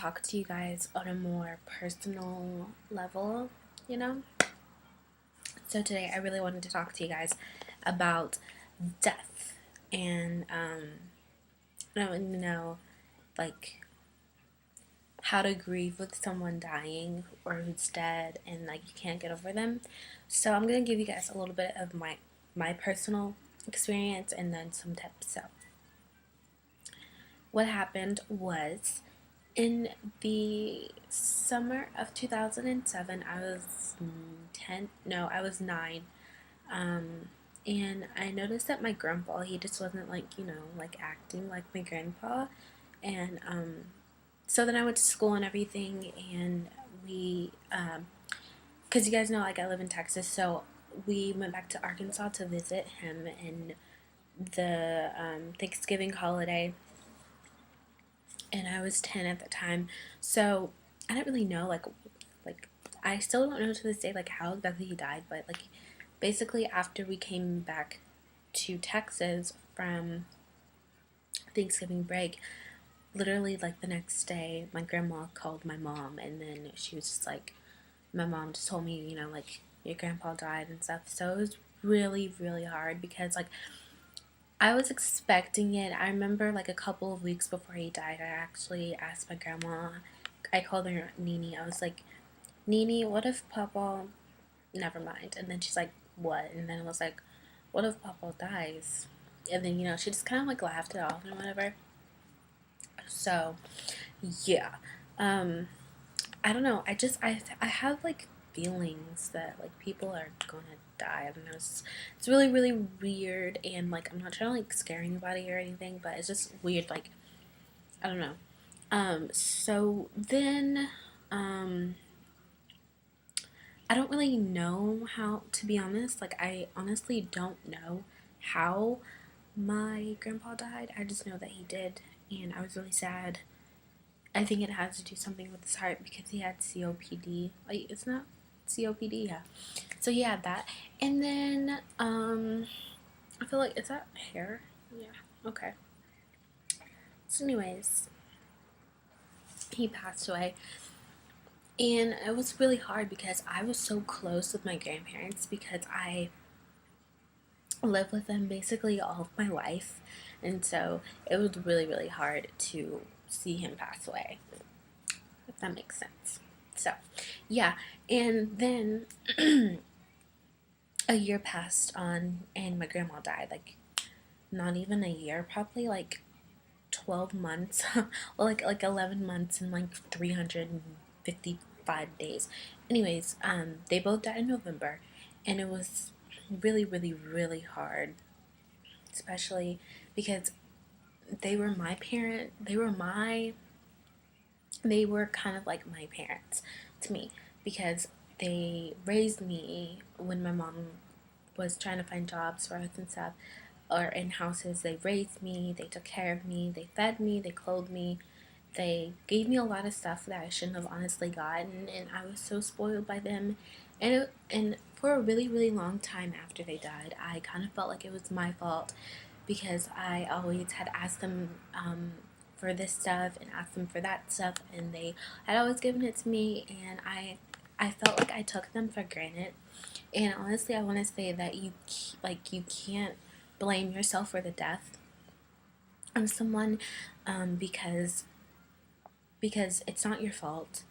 talk to you guys on a more personal level, you know? So today I really wanted to talk to you guys about death and I want to know like how to grieve with someone dying or who's dead and like you can't get over them. So I'm gonna give you guys a little bit of my personal experience and then some tips. So what happened was in the summer of 2007, I was 10, no, I was 9. And I noticed that my grandpa, he just wasn't like acting like my grandpa. And so then I went to school and everything, and because you guys know, like, I live in Texas, so we went back to Arkansas to visit him in the Thanksgiving holiday, and I was 10 at the time. So I didn't really know like I still don't know to this day like how exactly he died, but like basically after we came back to Texas from Thanksgiving break, literally like the next day my grandma called my mom, and then she was just like, my mom just told me, like, your grandpa died and stuff. So it was really really hard because like I was expecting it. I remember like a couple of weeks before he died, I actually asked my grandma, I called her Nini. I was like, Nini, what if Papa, never mind. And then she's like, what? And then it was like, what if Papa dies? And then, she just kind of like laughed it off and whatever. So, yeah. Um, I don't know. I have like feelings that like people are gonna die. I don't know. It's really really weird, and like I'm not trying to like scare anybody or anything, but it's just weird. Like I don't know. So then, um, I don't really know how, to be honest. Like I honestly don't know how my grandpa died. I just know that he did, and I was really sad. I think it has to do something with his heart because he had COPD. Like, it's not COPD, yeah. So he had that. And then, I feel like, is that hair? Yeah, okay. So anyways, he passed away. And it was really hard because I was so close with my grandparents because I lived with them basically all of my life. And so it was really, really hard to see him pass away, if that makes sense. So, yeah. And then a year passed on and my grandma died. Like, not even a year, probably like 12 months. Well, like 11 months and like 355 days. Anyways, they both died in November, and it was really really really hard, especially because they were kind of like my parents to me because they raised me when my mom was trying to find jobs for us and stuff, or in houses. They raised me, they took care of me, they fed me, they clothed me, they gave me a lot of stuff that I shouldn't have honestly gotten, and I was so spoiled by them. And for a really really long time after they died, I kind of felt like it was my fault because I always had asked them for this stuff and asked them for that stuff, and they had always given it to me, and I felt like I took them for granted. And honestly, I want to say that you can't blame yourself for the death of someone, because it's not your fault.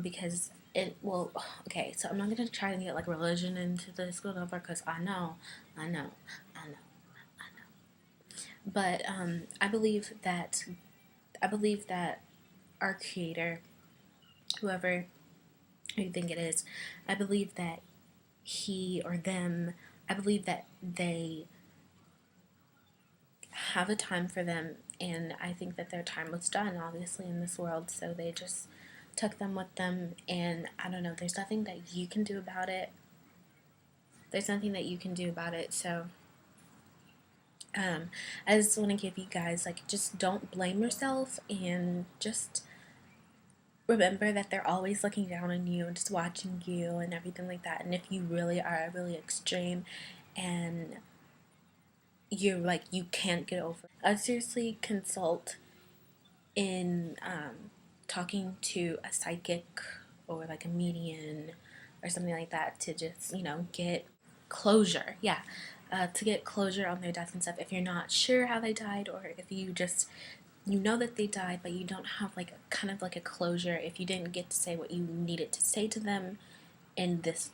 Because it well, okay. So I'm not gonna try to get like religion into this go over because I know, I know. But I believe that our Creator, whoever you think it is, I believe that he or them, I believe that they have a time for them, and I think that their time was done, obviously, in this world, so they just took them with them, and I don't know, there's nothing that you can do about it. There's nothing that you can do about it, so I just want to give you guys, like, just don't blame yourself, and just remember that they're always looking down on you and just watching you and everything like that. And if you really are really extreme and you're like you can't get over it, I seriously consult in talking to a psychic or like a medium or something like that to just, get closure. Yeah. To get closure on their death and stuff. If you're not sure how they died, or if you just that they died, but you don't have like a closure, if you didn't get to say what you needed to say to them in this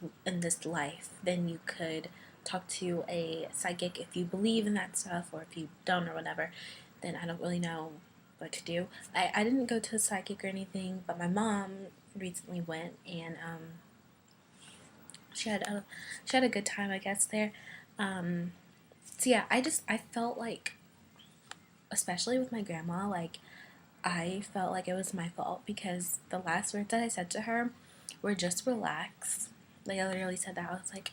life, then you could talk to a psychic if you believe in that stuff, or if you don't or whatever. Then I don't really know what to do. I didn't go to a psychic or anything, but my mom recently went, and she had a good time, I guess, there. So yeah, I felt like, especially with my grandma, like I felt like it was my fault because the last words that I said to her were just relax. Like, I literally said that. I was like,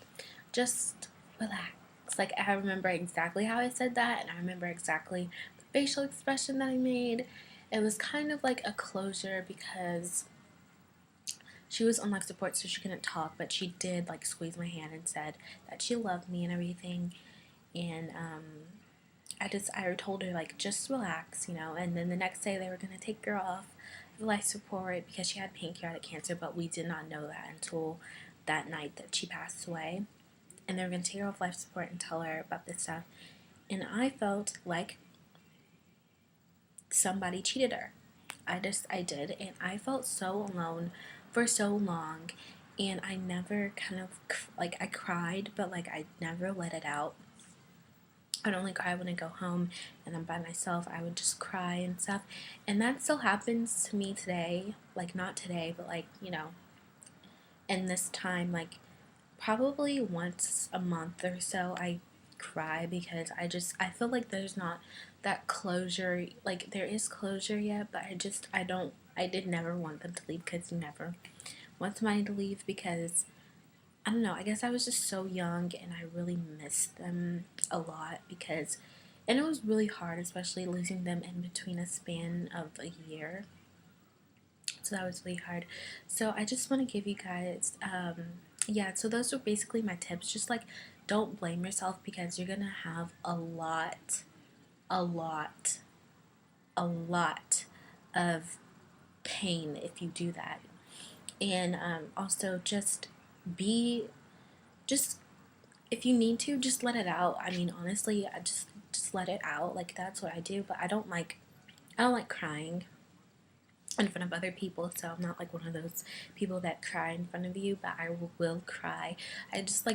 just relax. Like, I remember exactly how I said that, and I remember exactly the facial expression that I made. It was kind of like a closure because she was on life support, so she couldn't talk, but she did like squeeze my hand and said that she loved me and everything. And I told her, like, just relax, and then the next day they were going to take her off the life support because she had pancreatic cancer, but we did not know that until that night that she passed away. And they were going to take her off life support and tell her about this stuff. And I felt like somebody cheated her. I did, and I felt so alone for so long, and I never I cried, but like I never let it out. I'd only cry when I go home and I'm by myself. I would just cry and stuff. And that still happens to me today. Like, not today, but like, in this time, like, probably once a month or so, I cry because I feel like there's not that closure. Like, there is closure yet, but I did never want them to leave because you never want somebody to leave because I don't know, I guess I was just so young and I really missed them a lot and it was really hard, especially losing them in between a span of a year. So that was really hard. So I just want to give you guys, yeah, so those are basically my tips. Just like, don't blame yourself because you're gonna have a lot, a lot, a lot of pain if you do that. And also be, just if you need to, just let it out. I mean, honestly, I just let it out. Like, that's what I do. But I don't like crying in front of other people. So I'm not like one of those people that cry in front of you. But I will cry. I just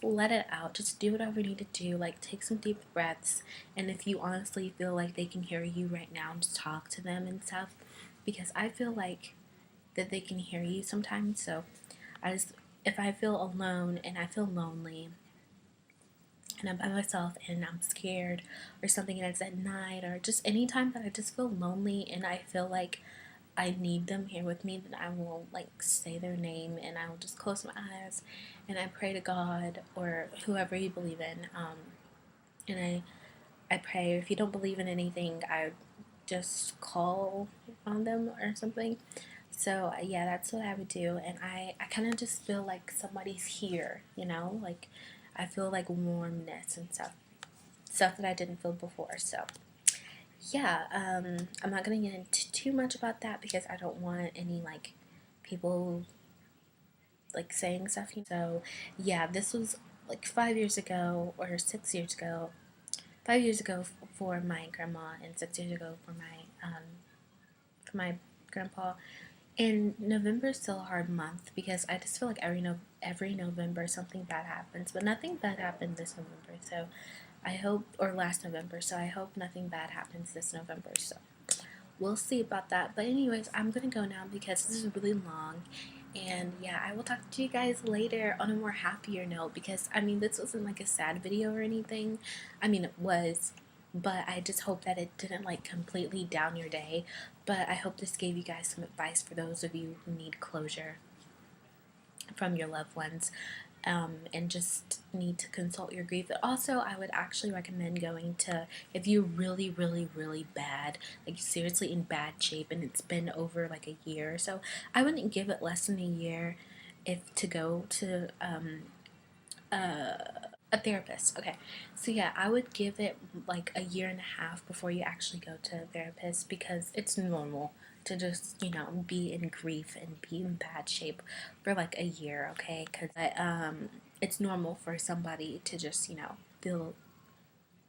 let it out. Just do whatever you need to do. Like, take some deep breaths. And if you honestly feel like they can hear you right now, just talk to them and stuff. Because I feel like that they can hear you sometimes. So if I feel alone and I feel lonely and I'm by myself and I'm scared or something, and it's at night, or just any time that I just feel lonely and I feel like I need them here with me, then I will like say their name and I will just close my eyes and I pray to God or whoever you believe in. And I pray. If you don't believe in anything, I just call on them or something. So yeah, that's what I would do, and I kind of just feel like somebody's here, like I feel like warmness and stuff that I didn't feel before. So yeah, I'm not gonna get into too much about that because I don't want any like people like saying stuff. So yeah, this was like 5 years ago or 6 years ago. 5 years ago for my grandma, and 6 years ago for my grandpa. And November is still a hard month because I just feel like every November something bad happens, but nothing bad happened this November. So I hope, or last November. So I hope nothing bad happens this November. So we'll see about that. But anyways, I'm gonna go now because this is really long. And yeah, I will talk to you guys later on a more happier note because I mean, this wasn't like a sad video or anything. I mean, it was, but I just hope that it didn't like completely down your day. But I hope this gave you guys some advice for those of you who need closure from your loved ones, and just need to consult your grief. But also, I would actually recommend going to, if you're really, really, really bad, like seriously in bad shape, and it's been over like a year or so, I wouldn't give it less than a year if to go to a therapist. Okay, so yeah, I would give it like a year and a half before you actually go to a therapist because it's normal. to just, be in grief and be in bad shape for like a year, okay? Because it's normal for somebody to just, feel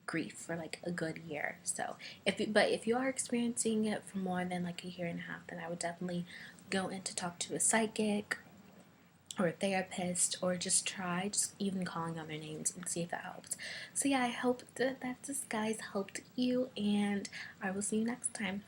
grief for like a good year. So if you are experiencing it for more than like a year and a half, then I would definitely go in to talk to a psychic or a therapist, or just try just even calling on their names and see if that helps. So yeah, I hope that this guys helped you, and I will see you next time.